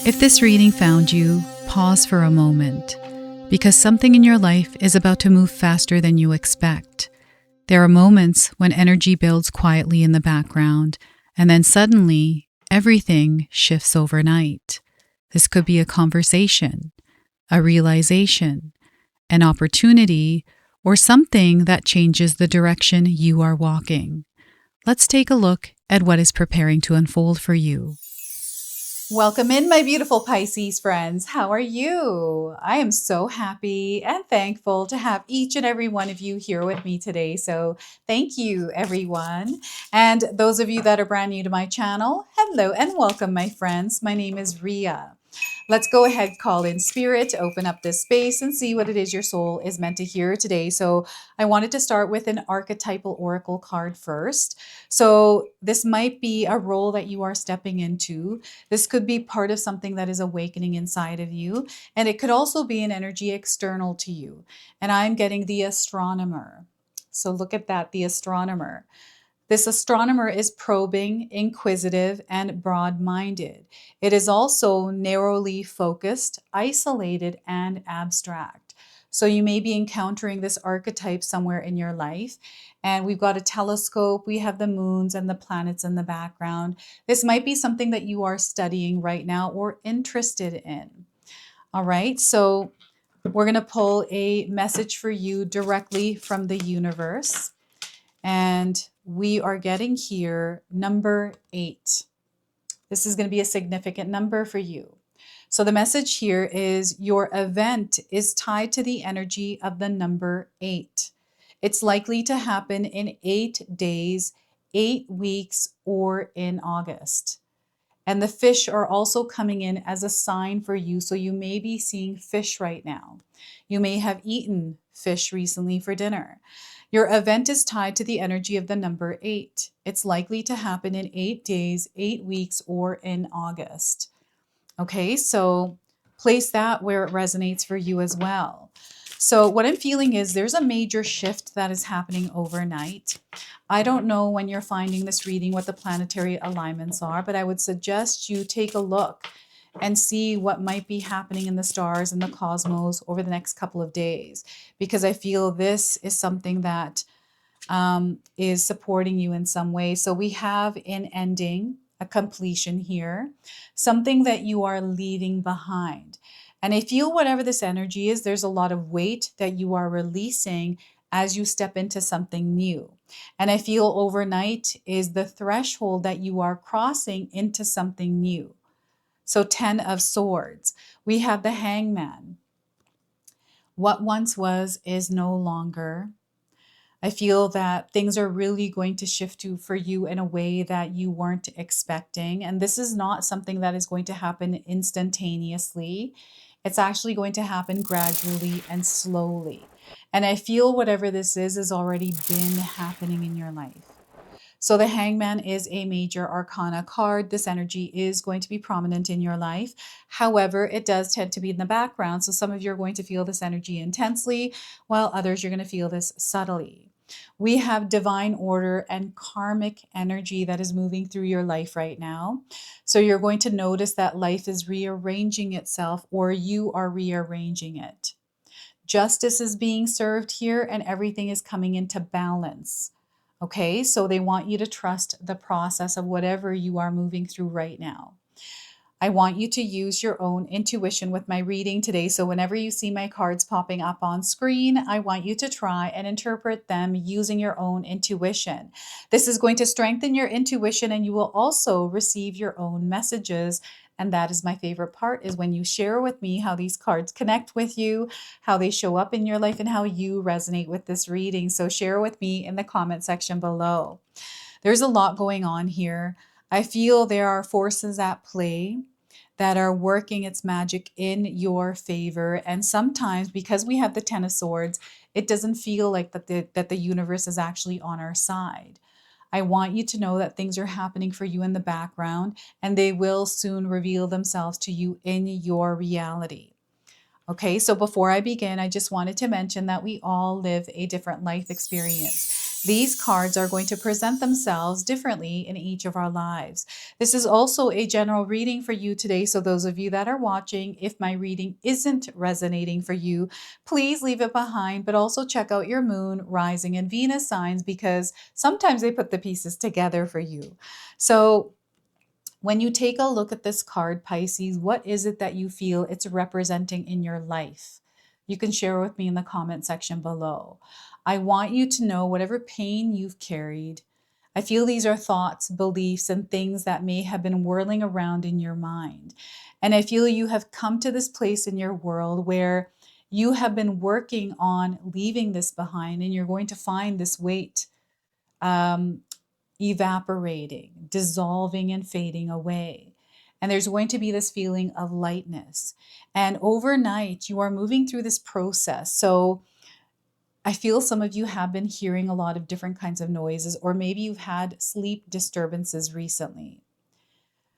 If this reading found you, pause for a moment, because something in your life is about to move faster than you expect. There are moments when energy builds quietly in the background, and then suddenly, everything shifts overnight. This could be a conversation, a realization, an opportunity, or something that changes the direction you are walking. Let's take a look at what is preparing to unfold for you. Welcome in, my beautiful Pisces friends. How are you? I am so happy and thankful to have each and every one of you here with me today. So thank you, everyone. And those of you that are brand new to my channel, hello and welcome, my friends. My name is Ria. Let's go ahead, call in spirit, open up this space and see what it is your soul is meant to hear today. So I wanted to start with an archetypal oracle card first. So this might be a role that you are stepping into. This could be part of something that is awakening inside of you. And it could also be an energy external to you. And I'm getting the astronomer. So look at that, the astronomer. This astronomer is probing, inquisitive, and broad-minded. It is also narrowly focused, isolated, and abstract. So you may be encountering this archetype somewhere in your life. And we've got a telescope, we have the moons and the planets in the background. This might be something that you are studying right now or interested in. All right, so we're going to pull a message for you directly from the universe. And we are getting here number 8. This is going to be a significant number for you. So the message here is your event is tied to the energy of the number 8. It's likely to happen in 8 days, 8 weeks, or in August. And the fish are also coming in as a sign for you. So you may be seeing fish right now. You may have eaten fish recently for dinner. Your event is tied to the energy of the number 8. It's likely to happen in 8 days, 8 weeks, or in August. Okay, so place that where it resonates for you as well. So what I'm feeling is there's a major shift that is happening overnight. I don't know when you're finding this reading what the planetary alignments are, but I would suggest you take a look and see what might be happening in the stars and the cosmos over the next couple of days, because I feel this is something that is supporting you in some way. So we have an ending, a completion here, something that you are leaving behind. And I feel whatever this energy is, there's a lot of weight that you are releasing as you step into something new. And I feel overnight is the threshold that you are crossing into something new. So 10 of Swords. We have the Hangman. What once was is no longer. I feel that things are really going to shift for you in a way that you weren't expecting. And this is not something that is going to happen instantaneously. It's actually going to happen gradually and slowly. And I feel whatever this is already been happening in your life. So the Hangman is a major arcana card. This energy is going to be prominent in your life. However, it does tend to be in the background. So some of you are going to feel this energy intensely, while others you're going to feel this subtly. We have divine order and karmic energy that is moving through your life right now. So you're going to notice that life is rearranging itself, or you are rearranging it. Justice is being served here and everything is coming into balance. Okay, so they want you to trust the process of whatever you are moving through right now. I want you to use your own intuition with my reading today. So whenever you see my cards popping up on screen, I want you to try and interpret them using your own intuition. This is going to strengthen your intuition, and you will also receive your own messages. And that is my favorite part, is when you share with me how these cards connect with you, how they show up in your life, and how you resonate with this reading. So share with me in the comment section below. There's a lot going on here. I feel there are forces at play that are working its magic in your favor. And sometimes, because we have the 10 of Swords, it doesn't feel like that the universe is actually on our side. I want you to know that things are happening for you in the background, and they will soon reveal themselves to you in your reality. Okay, so before I begin, I just wanted to mention that we all live a different life experience. These cards are going to present themselves differently in each of our lives. This is also a general reading for you today. So, those of you that are watching, if my reading isn't resonating for you, please leave it behind, but also check out your moon, rising, and Venus signs because sometimes they put the pieces together for you. So, when you take a look at this card, Pisces, what is it that you feel it's representing in your life? You can share with me in the comment section below. I want you to know whatever pain you've carried. I feel these are thoughts, beliefs, and things that may have been whirling around in your mind. And I feel you have come to this place in your world where you have been working on leaving this behind, and you're going to find this weight evaporating, dissolving, and fading away. And there's going to be this feeling of lightness. And overnight, you are moving through this process. So I feel some of you have been hearing a lot of different kinds of noises, or maybe you've had sleep disturbances recently.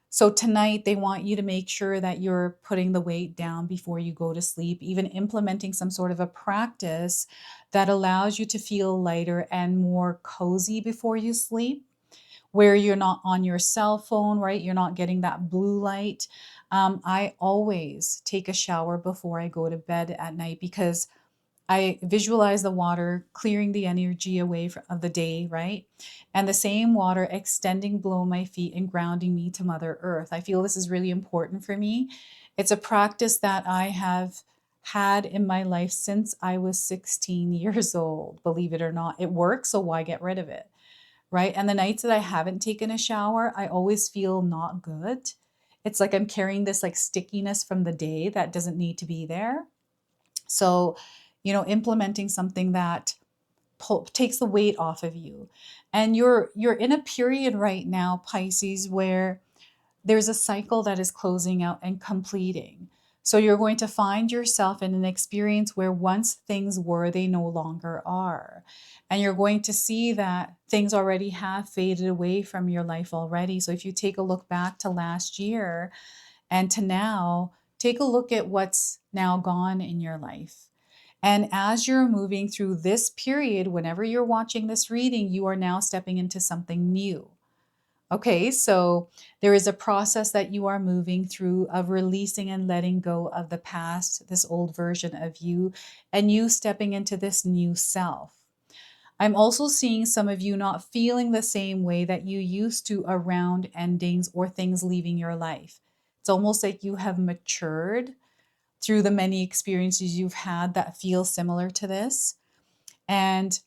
So tonight, they want you to make sure that you're putting the weight down before you go to sleep, even implementing some sort of a practice that allows you to feel lighter and more cozy before you sleep, where you're not on your cell phone, right? You're not getting that blue light. I always take a shower before I go to bed at night because I visualize the water clearing the energy away of the day, right? And the same water extending below my feet and grounding me to Mother Earth. I feel this is really important for me. It's a practice that I have had in my life since I was 16 years old. Believe it or not, it works, so why get rid of it? Right? And the nights that I haven't taken a shower, I always feel not good. It's like I'm carrying this like stickiness from the day that doesn't need to be there. So, implementing something that takes the weight off of you. And you're in a period right now, Pisces, where there's a cycle that is closing out and completing. So you're going to find yourself in an experience where once things were, they no longer are. And you're going to see that things already have faded away from your life already. So if you take a look back to last year and to now, take a look at what's now gone in your life. And as you're moving through this period, whenever you're watching this reading, you are now stepping into something new. Okay, so there is a process that you are moving through of releasing and letting go of the past, this old version of you, and you stepping into this new self. I'm also seeing some of you not feeling the same way that you used to around endings or things leaving your life. It's almost like you have matured through the many experiences you've had that feel similar to this. And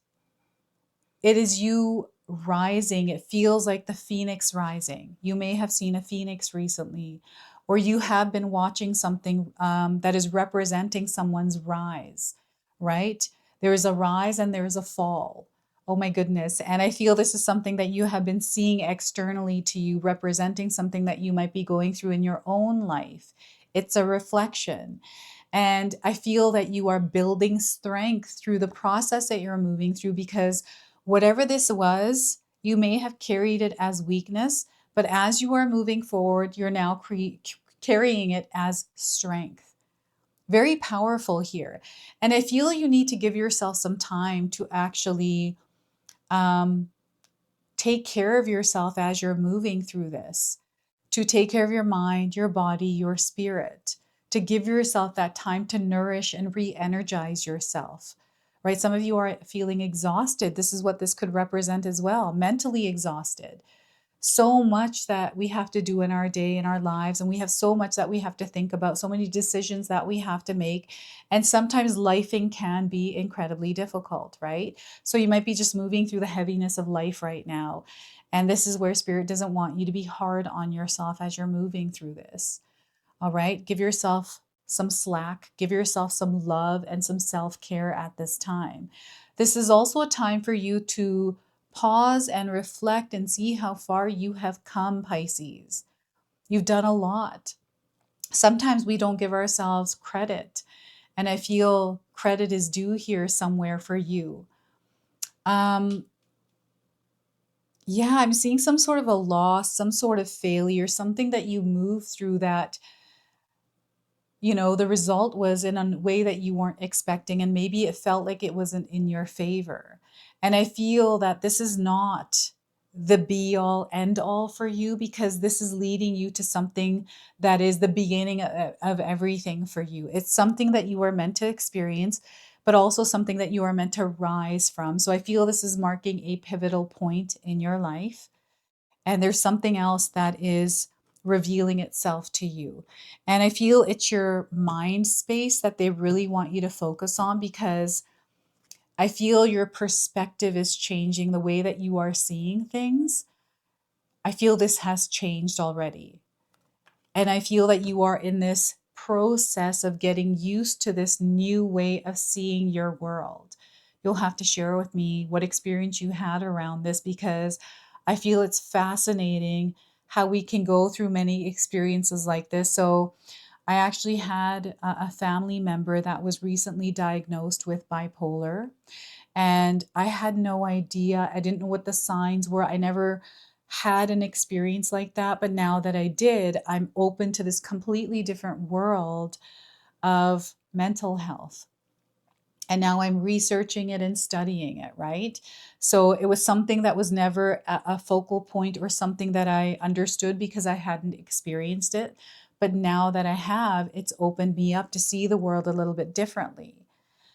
it is you rising. It feels like the phoenix rising. You may have seen a phoenix recently, or you have been watching something that is representing someone's rise, right? There is a rise and there is a fall. Oh my goodness. And I feel this is something that you have been seeing externally to you, representing something that you might be going through in your own life. It's a reflection. And I feel that you are building strength through the process that you're moving through because whatever this was, you may have carried it as weakness, but as you are moving forward, you're now carrying it as strength. Very powerful here. And I feel you need to give yourself some time to actually take care of yourself as you're moving through this, to take care of your mind, your body, your spirit, to give yourself that time to nourish and re-energize yourself, right? Some of you are feeling exhausted. This is what this could represent as well, mentally exhausted. So much that we have to do in our day, in our lives, and we have so much that we have to think about, so many decisions that we have to make. And sometimes lifing can be incredibly difficult, right? So you might be just moving through the heaviness of life right now. And this is where Spirit doesn't want you to be hard on yourself as you're moving through this. All right? Give yourself some slack, give yourself some love and some self-care at this time. This is also a time for you to pause and reflect and see how far you have come, Pisces. You've done a lot. Sometimes we don't give ourselves credit, and I feel credit is due here somewhere for you. Yeah, I'm seeing some sort of a loss, some sort of failure, something that you moved through that, the result was in a way that you weren't expecting, and maybe it felt like it wasn't in your favor. And I feel that this is not the be all end all for you, because this is leading you to something that is the beginning of everything for you. It's something that you are meant to experience, but also something that you are meant to rise from. So I feel this is marking a pivotal point in your life. And there's something else that is revealing itself to you. And I feel it's your mind space that they really want you to focus on, because I feel your perspective is changing, the way that you are seeing things. I feel this has changed already. And I feel that you are in this process of getting used to this new way of seeing your world. You'll have to share with me what experience you had around this, because I feel it's fascinating how we can go through many experiences like this. So, I actually had a family member that was recently diagnosed with bipolar, and I had no idea. I didn't know what the signs were. I never had an experience like that. But now that I did, I'm open to this completely different world of mental health. And now I'm researching it and studying it, right? So it was something that was never a focal point or something that I understood because I hadn't experienced it. But now that I have, it's opened me up to see the world a little bit differently.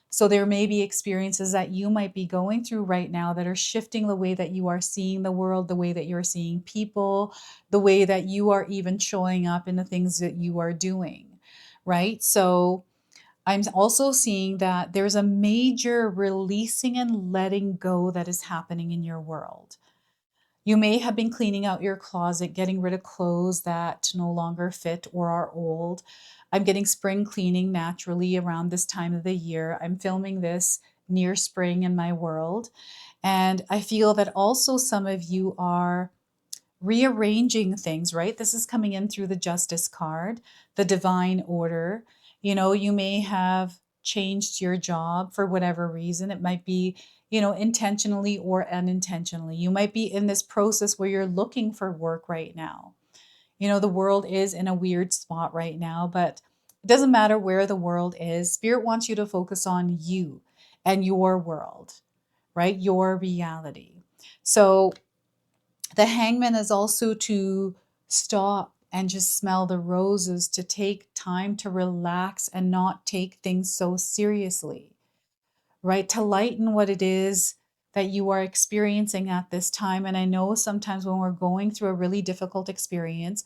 So there may be experiences that you might be going through right now that are shifting the way that you are seeing the world, the way that you're seeing people, the way that you are even showing up in the things that you are doing, right? So I'm also seeing that there's a major releasing and letting go that is happening in your world. You may have been cleaning out your closet, getting rid of clothes that no longer fit or are old. I'm getting spring cleaning naturally around this time of the year. I'm filming this near spring in my world. And I feel that also some of you are rearranging things, right? This is coming in through the Justice card, the divine order. You know, you may have changed your job for whatever reason. It might be, intentionally or unintentionally. You might be in this process where you're looking for work right now. The world is in a weird spot right now, but it doesn't matter where the world is. Spirit wants you to focus on you and your world, right? Your reality. So the hangman is also to stop and just smell the roses, to take time to relax and not take things so seriously, right? To lighten what it is that you are experiencing at this time. And I know sometimes when we're going through a really difficult experience,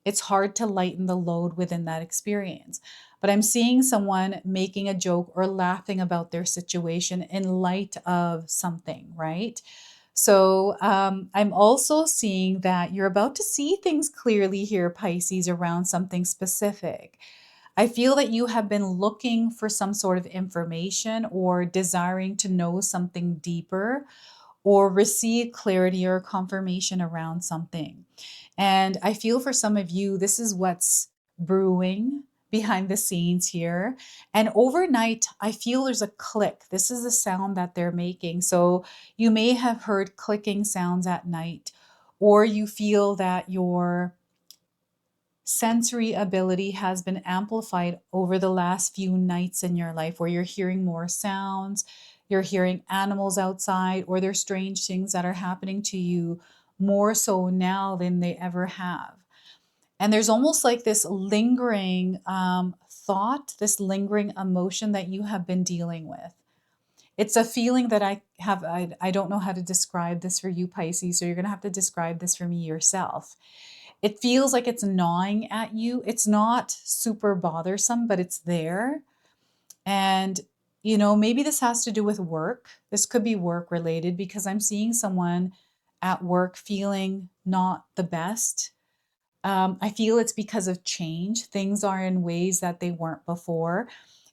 it's hard to lighten the load within that experience. But I'm seeing someone making a joke or laughing about their situation in light of something, right? So I'm also seeing that you're about to see things clearly here, Pisces, around something specific. I feel that you have been looking for some sort of information or desiring to know something deeper or receive clarity or confirmation around something. And I feel for some of you, this is what's brewing behind the scenes here. And overnight, I feel there's a click. This is the sound that they're making. So you may have heard clicking sounds at night, or you feel that your sensory ability has been amplified over the last few nights in your life, where you're hearing more sounds, you're hearing animals outside, or there's strange things that are happening to you more so now than they ever have. And there's almost like this lingering thought, this lingering emotion that you have been dealing with. It's a feeling that I have. I don't know how to describe this for you, Pisces, so you're going to have to describe this for me yourself. It feels like it's gnawing at you. It's not super bothersome, but it's there. And, maybe this has to do with work. This could be work related, because I'm seeing someone at work feeling not the best. I feel it's because of change. Things are in ways that they weren't before.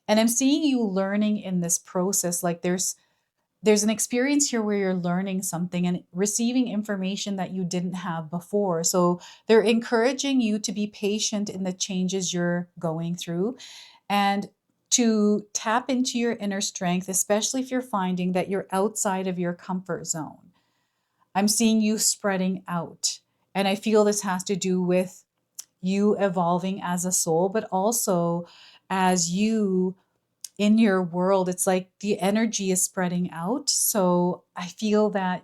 And I'm seeing you learning in this process. Like there's an experience here where you're learning something and receiving information that you didn't have before. So they're encouraging you to be patient in the changes you're going through and to tap into your inner strength, especially if you're finding that you're outside of your comfort zone. I'm seeing you spreading out. And I feel this has to do with you evolving as a soul, but also as you in your world, it's like the energy is spreading out. So I feel that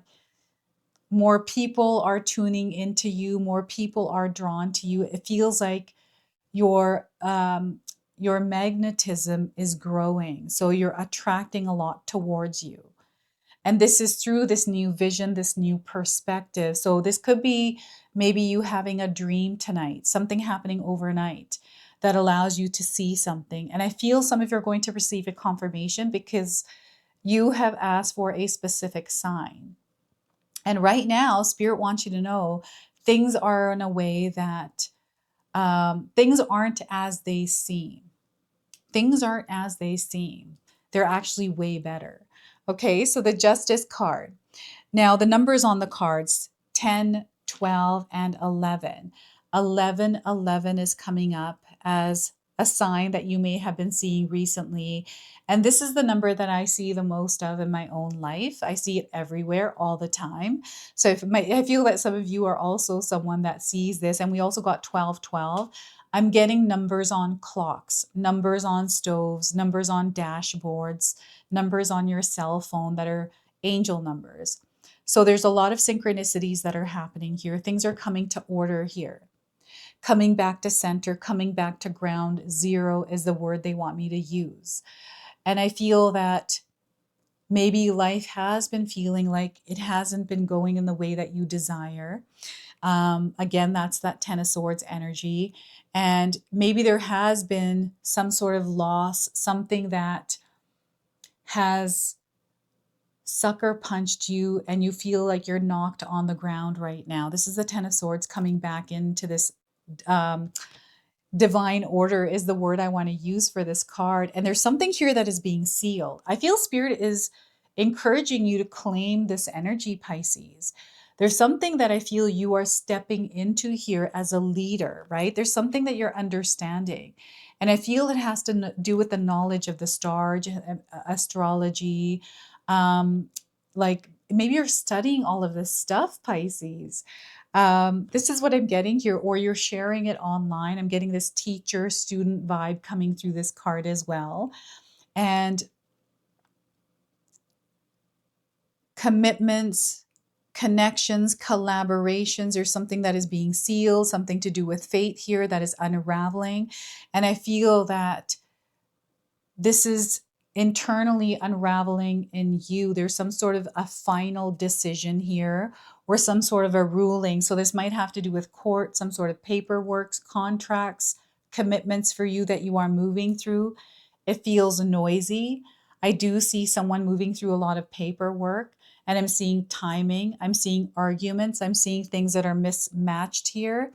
more people are tuning into you, more people are drawn to you. It feels like your magnetism is growing. So you're attracting a lot towards you. And this is through this new vision, this new perspective. So this could be maybe you having a dream tonight, something happening overnight that allows you to see something. And I feel some of you are going to receive a confirmation because you have asked for a specific sign. And right now, Spirit wants you to know things are in a way that things aren't as they seem. Things aren't as they seem. They're actually way better. Okay, so the Justice card. Now, the numbers on the cards 10, 12, and 11. 11 is coming up as a sign that you may have been seeing recently. And this is the number that I see the most of in my own life. I see it everywhere all the time. So I feel that some of you are also someone that sees this. And we also got 12. I'm getting numbers on clocks, numbers on stoves, numbers on dashboards, numbers on your cell phone that are angel numbers. So there's a lot of synchronicities that are happening here. Things are coming to order here. Coming back to center, coming back to ground zero is the word they want me to use. And I feel that maybe life has been feeling like it hasn't been going in the way that you desire. Again, that's that Ten of Swords energy. And maybe there has been some sort of loss, something that has sucker punched you and you feel like you're knocked on the ground right now. This is the Ten of Swords coming back into this divine order is the word I want to use for this card. And there's something here that is being sealed. I feel Spirit is encouraging you to claim this energy, Pisces. There's something that I feel you are stepping into here as a leader, right? There's something that you're understanding. And I feel it has to do with the knowledge of the stars, astrology. Like maybe you're studying all of this stuff, Pisces. This is what I'm getting here, or you're sharing it online. I'm getting this teacher student vibe coming through this card as well. And commitments, connections, collaborations, there's something that is being sealed, something to do with fate here that is unraveling. And I feel that this is internally unraveling in you. There's some sort of a final decision here or some sort of a ruling. So this might have to do with court, some sort of paperwork, contracts, commitments for you that you are moving through. It feels noisy. I do see someone moving through a lot of paperwork, and I'm seeing timing. I'm seeing arguments. I'm seeing things that are mismatched here.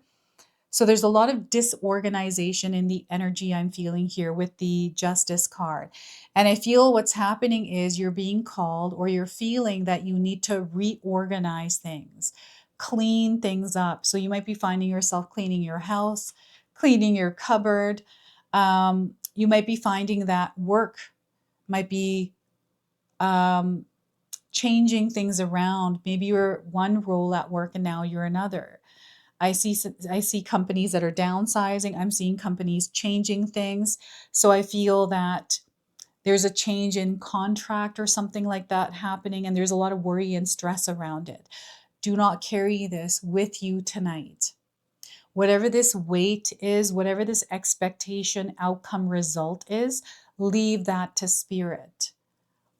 So there's a lot of disorganization in the energy I'm feeling here with the Justice card. And I feel what's happening is you're being called, or you're feeling that you need to reorganize things, clean things up. So you might be finding yourself cleaning your house, cleaning your cupboard. You might be finding that work might be changing things around. Maybe you're one role at work and now you're another. I see companies that are downsizing. I'm seeing companies changing things. So I feel that there's a change in contract or something like that happening, and there's a lot of worry and stress around it. Do not carry this with you tonight. Whatever this weight is, whatever this expectation, outcome, result is, leave that to Spirit.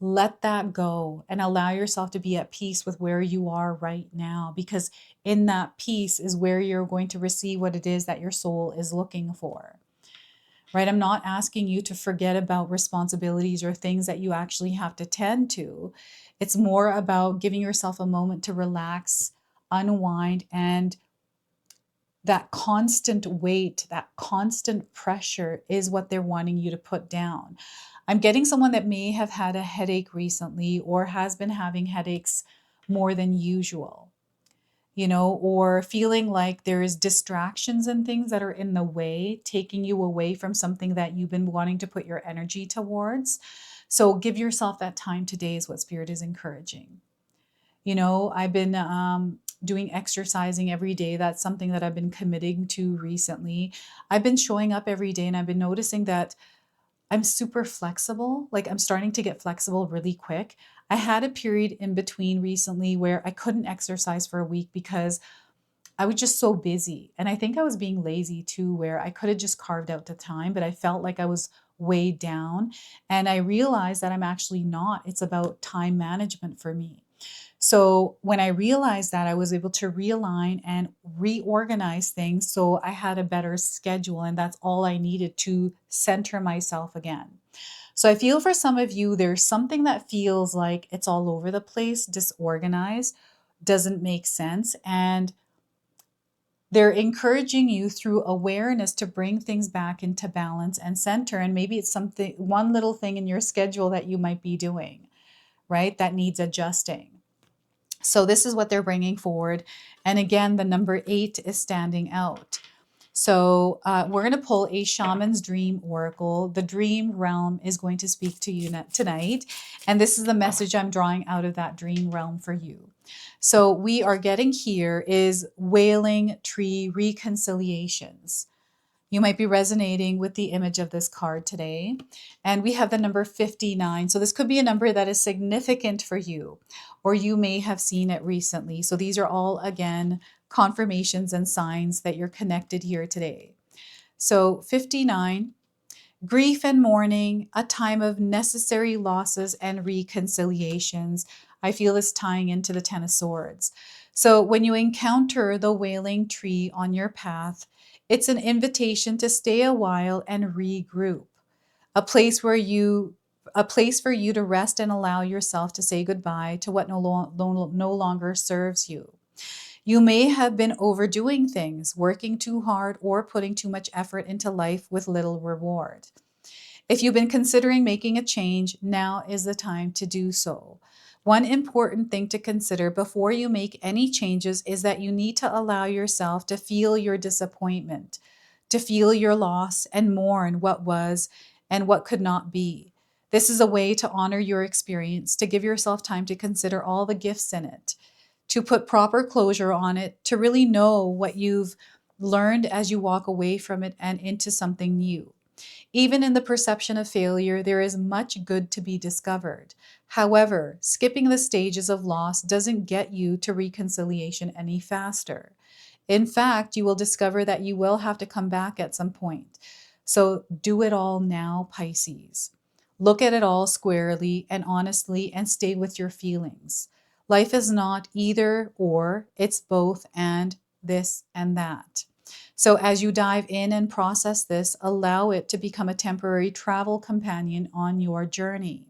Let that go and allow yourself to be at peace with where you are right now, because in that peace is where you're going to receive what it is that your soul is looking for, right? I'm not asking you to forget about responsibilities or things that you actually have to tend to. It's more about giving yourself a moment to relax, unwind, and that constant weight, that constant pressure is what they're wanting you to put down. I'm getting someone that may have had a headache recently or has been having headaches more than usual, or feeling like there is distractions and things that are in the way, taking you away from something that you've been wanting to put your energy towards. So give yourself that time today is what Spirit is encouraging. I've been doing exercising every day. That's something that I've been committing to recently. I've been showing up every day, and I've been noticing that I'm super flexible. Like I'm starting to get flexible really quick. I had a period in between recently where I couldn't exercise for a week because I was just so busy. And I think I was being lazy too, where I could have just carved out the time, but I felt like I was weighed down. And I realized that I'm actually not. It's about time management for me. So when I realized that, I was able to realign and reorganize things so I had a better schedule. And that's all I needed to center myself again. So I feel for some of you, there's something that feels like it's all over the place, disorganized, doesn't make sense. And they're encouraging you through awareness to bring things back into balance and center. And maybe it's something, one little thing in your schedule that you might be doing, right? That needs adjusting. So this is what they're bringing forward. And again, the number 8 is standing out. So we're going to pull a shaman's dream oracle. The dream realm is going to speak to you tonight. And this is the message I'm drawing out of that dream realm for you. So we are getting here is wailing tree reconciliations. You might be resonating with the image of this card today. And we have the number 59. So this could be a number that is significant for you, or you may have seen it recently. So these are all, again, confirmations and signs that you're connected here today. So 59, grief and mourning, a time of necessary losses and reconciliations. I feel this tying into the Ten of Swords. So when you encounter the wailing tree on your path, it's an invitation to stay a while and regroup. A place for you to rest and allow yourself to say goodbye to what no longer serves you. You may have been overdoing things, working too hard, or putting too much effort into life with little reward. If you've been considering making a change, now is the time to do so. One important thing to consider before you make any changes is that you need to allow yourself to feel your disappointment, to feel your loss and mourn what was and what could not be. This is a way to honor your experience, to give yourself time to consider all the gifts in it, to put proper closure on it, to really know what you've learned as you walk away from it and into something new. Even in the perception of failure, there is much good to be discovered. However, skipping the stages of loss doesn't get you to reconciliation any faster. In fact, you will discover that you will have to come back at some point. So do it all now, Pisces. Look at it all squarely and honestly and stay with your feelings. Life is not either or, it's both and this and that. So as you dive in and process this, allow it to become a temporary travel companion on your journey.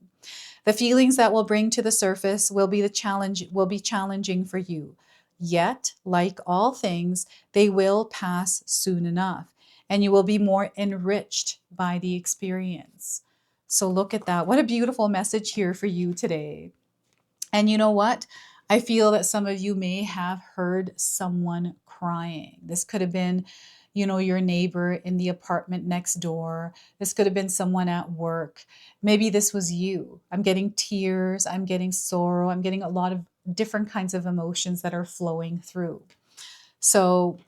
The feelings that will bring to the surface will be challenging for you. Yet, like all things, they will pass soon enough, and you will be more enriched by the experience. So look at that. What a beautiful message here for you today. And you know what? I feel that some of you may have heard someone crying. This could have been, your neighbor in the apartment next door. This could have been someone at work. Maybe this was you. I'm getting tears. I'm getting sorrow. I'm getting a lot of different kinds of emotions that are flowing through. So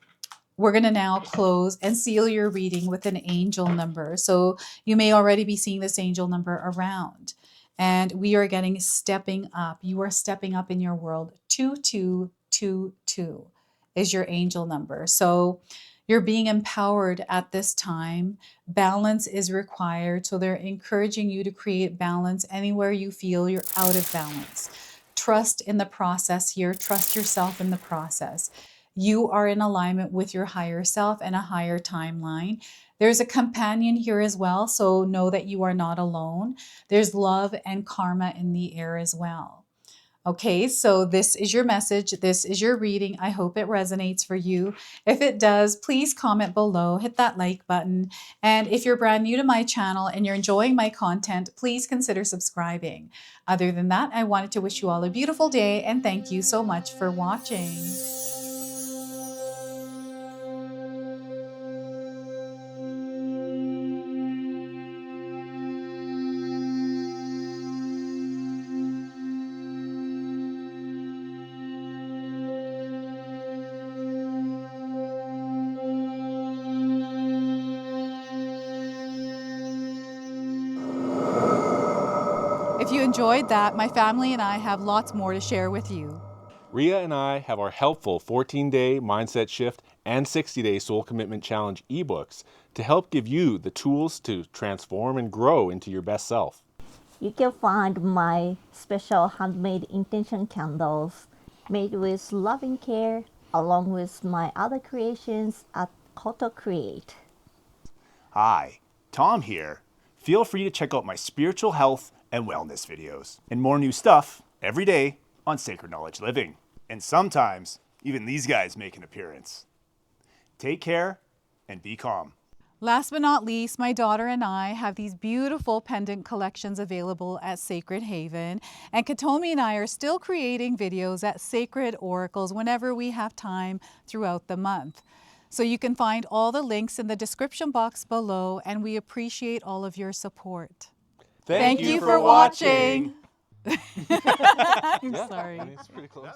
we're going to now close and seal your reading with an angel number. So you may already be seeing this angel number around. And we are getting stepping up. You are stepping up in your world. 2222 is your angel number. So you're being empowered at this time. Balance is required. So they're encouraging you to create balance anywhere you feel you're out of balance. Trust in the process here. Trust yourself in the process. You are in alignment with your higher self and a higher timeline. There's a companion here as well, so know that you are not alone. There's love and karma in the air as well. Okay, so this is your message. This is your reading. I hope it resonates for you. If it does, please comment below, hit that like button. And if you're brand new to my channel and you're enjoying my content, please consider subscribing. Other than that, I wanted to wish you all a beautiful day and thank you so much for watching. If you enjoyed that, my family and I have lots more to share with you. Ria and I have our helpful 14-day mindset shift and 60-day soul commitment challenge ebooks to help give you the tools to transform and grow into your best self. You can find my special handmade intention candles made with loving care along with my other creations at Koto Create. Hi, Tom here. Feel free to check out my spiritual health and wellness videos and more new stuff every day on Sacred Knowledge Living. And sometimes, even these guys make an appearance. Take care and be calm. Last but not least, my daughter and I have these beautiful pendant collections available at Sacred Haven. And Katomi and I are still creating videos at Sacred Oracles whenever we have time throughout the month. So you can find all the links in the description box below, and we appreciate all of your support. Thank you for watching. I'm sorry. It's pretty close.